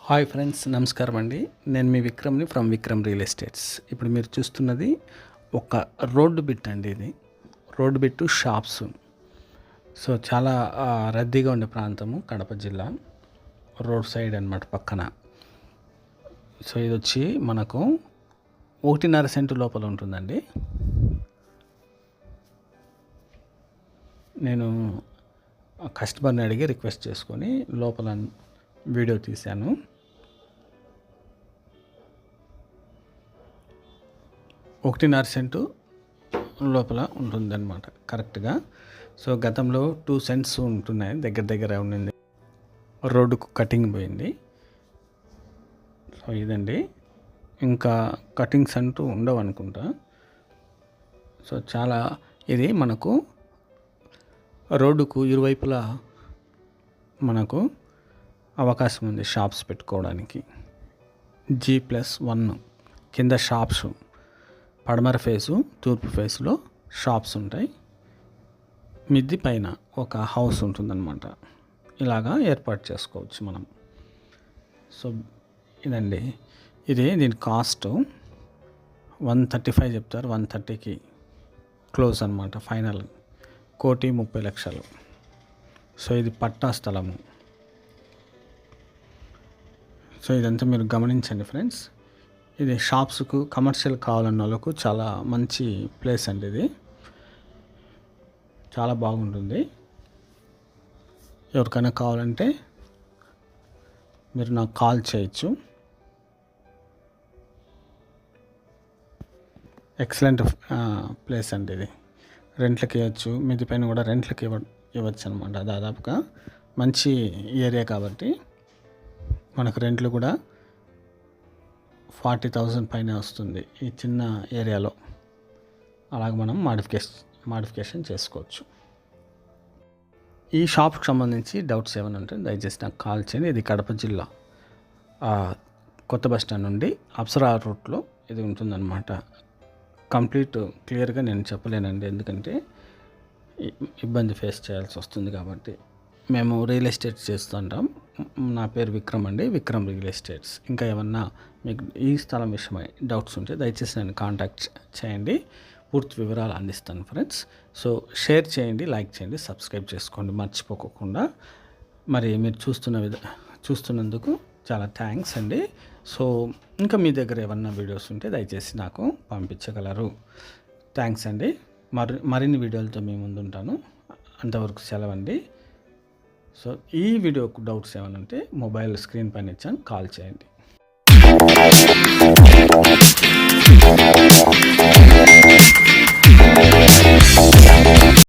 Hi friends, నమస్కారం అండి. నేను మీ విక్రమ్ని ఫ్రమ్ విక్రమ్ రియల్ ఎస్టేట్స్. ఇప్పుడు మీరు చూస్తున్నది ఒక రోడ్డు బిట్ అండి. ఇది రోడ్డు బిట్టు షాప్స్. సో చాలా రద్దీగా ఉండే ప్రాంతము కడప జిల్లా రోడ్ సైడ్ అన్నమాట పక్కన. సో ఇది వచ్చి మనకు 1.5 సెంటు లోపల ఉంటుందండి. నేను కస్టమర్ని అడిగి రిక్వెస్ట్ చేసుకొని లోపల వీడియో తీశాను. ఒకటిన్నర సెంటు లోపల ఉంటుందన్నమాట కరెక్ట్గా. సో గతంలో 2 సెంట్స్ ఉంటున్నాయి, దగ్గర ఉండింది. రోడ్డుకు కటింగ్ పోయింది. సో ఇదండి, ఇంకా కటింగ్స్ అంటూ ఉండవు అనుకుంటా. సో చాలా ఇది మనకు రోడ్డుకు ఇరువైపులా మనకు అవకాశం ఉంది షాప్స్ పెట్టుకోవడానికి. G+1 కింద షాప్స్, పడమర ఫేసు తూర్పు ఫేసులో షాప్స్ ఉంటాయి. మిద్ది పైన ఒక హౌస్ ఉంటుందన్నమాట. ఇలాగా ఏర్పాటు చేసుకోవచ్చు మనం. సో ఇదండి, దీని కాస్ట్ 135 చెప్తారు. 130కి క్లోజ్ అనమాట, ఫైనల్ 1,30,00,000. సో ఇది పట్టా స్థలము. సో ఇదంతా మీరు గమనించండి ఫ్రెండ్స్. ఇది షాప్స్కు కమర్షియల్ కావాలన్న వాళ్ళకు చాలా మంచి ప్లేస్ అండి. ఇది చాలా బాగుంటుంది. ఎవరికైనా కావాలంటే మీరు నాకు కాల్ చేయొచ్చు. ఎక్సలెంట్ ప్లేస్ అండి. ఇది రెంట్లకి ఇవ్వచ్చు, మిద్ది పైన కూడా రెంట్లకి ఇవ్వచ్చు అనమాట. దాదాపుగా మంచి ఏరియా కాబట్టి మనకు రెంట్లు కూడా 40,000 పైన వస్తుంది ఈ చిన్న ఏరియాలో. అలాగ మనం మాడిఫికేషన్ చేసుకోవచ్చు. ఈ షాప్కి సంబంధించి డౌట్స్ ఏమైనా ఉంటే దయచేసి నాకు కాల్ చేయండి. ఇది కడప జిల్లా కొత్త బస్ స్టాండ్ నుండి అప్సరా రూట్లో ఇది ఉంటుందన్నమాట. కంప్లీట్ క్లియర్గా నేను చెప్పలేనండి, ఎందుకంటే ఇబ్బంది ఫేస్ చేయాల్సి వస్తుంది కాబట్టి. మేము రియల్ ఎస్టేట్స్ చేస్తుంటాం. నా పేరు విక్రమ్ అండి, విక్రమ్ రియల్ ఎస్టేట్స్. ఇంకా ఏమన్నా మీకు ఈ స్థలం విషయమై డౌట్స్ ఉంటే దయచేసి నేను కాంటాక్ట్ చేయండి, పూర్తి వివరాలు అందిస్తాను ఫ్రెండ్స్. సో షేర్ చేయండి, లైక్ చేయండి, సబ్స్క్రైబ్ చేసుకోండి మర్చిపోకుండా. మరి మీరు చూస్తున్నందుకు చాలా థ్యాంక్స్ అండి. సో ఇంకా మీ దగ్గర ఏమన్నా వీడియోస్ ఉంటే దయచేసి నాకు పంపించగలరు. థ్యాంక్స్ అండి. మరిన్ని వీడియోలతో మీ ముందు ఉంటాను. అంతవరకు సెలవండి. సో ఈ వీడియోకు డౌట్స్ ఏమైనా ఉంటే మొబైల్ స్క్రీన్ పైన ఇచ్చాను, కాల్ చేయండి.